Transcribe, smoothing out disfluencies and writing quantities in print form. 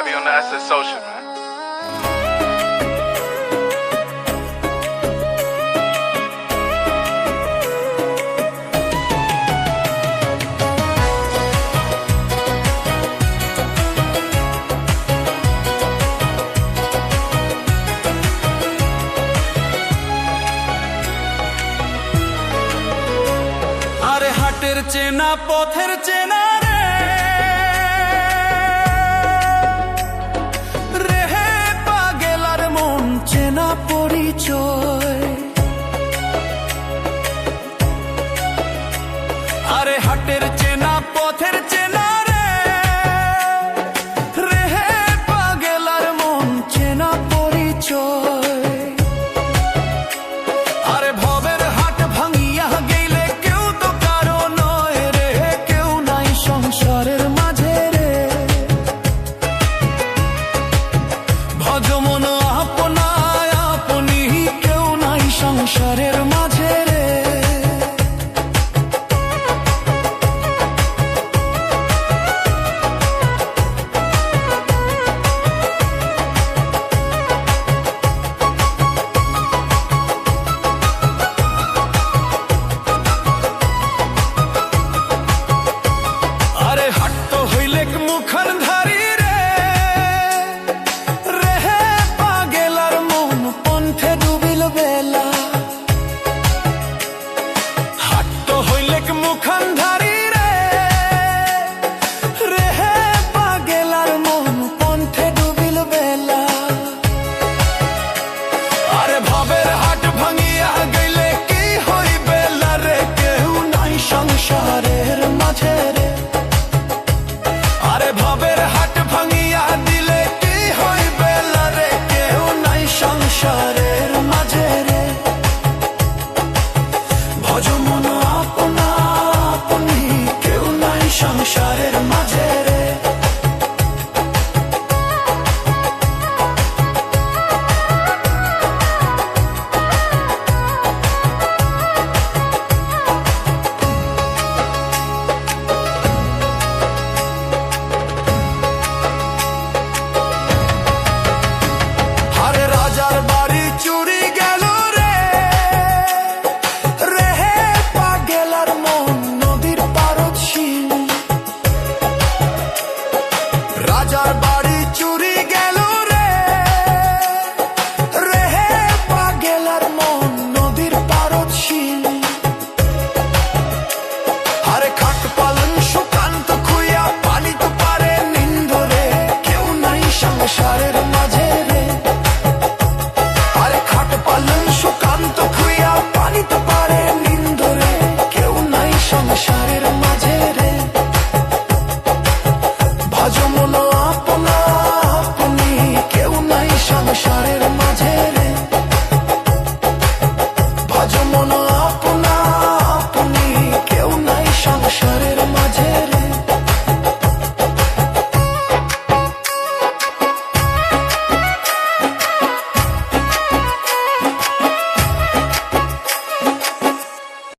Heavy on the asset social, man. আরে হাটের চেনা পথের চেনা রে রেহে পাগেলার মন চেনা পরিচয়। আরে হাটের চেনা পথের চেনা রে রেহে পাগেলার মন চেনা পরিচয়। আরে ভবের হাট ভাঙিয়া গেলে কেউ তো কারো নয় রে, কেউ নাই সংসারের মাঝে রে। ভজ মন আপনায় আপনি, কেউ নাই সংসারের মাঝে রে। আরে হাট তো হইলেক মুখান ধারি রে রেহে পাগেলার মন পন্থে ডুবিল বেলা। হাট তো হইলেক মুখান ধারি রে রেহে পাগেলার মন পন্থে ডুবিল বেলা। আরে ভবের হাট ভাঙিয়া গেলে কি হইবে রে, কেউ নাই সংসারের মাঝে রে। আরে ভবের হাট ভাঙিয়া দিলে কি হইবে রে, কেউ নাই সংসারের মাঝে রে। ভজ মন আপনা আপনি, কেউ নাই সংসারের মাঝে রে। আরে রাজার বাড়ি চুরি গেল রে রেহে পাগেলার মন নদীর পারদ শিল। রাজার বাড়ি চুরি গেল রে রেহে পাগেলার মন নদীর পারদ শিল। আরে খাট পালন সুকান্ত খুইয়া পানি তো পারে নিন্দরে, কেউ নাই সংসারের মাঝে রে। আরে খাট পালন সুকান্ত খুইয়া পানি তো পারে নিন্দরে, কেউ নাই সংসারের মাঝে রে। ভজ মন আপনা আপনি, কেউ নাই সংসারের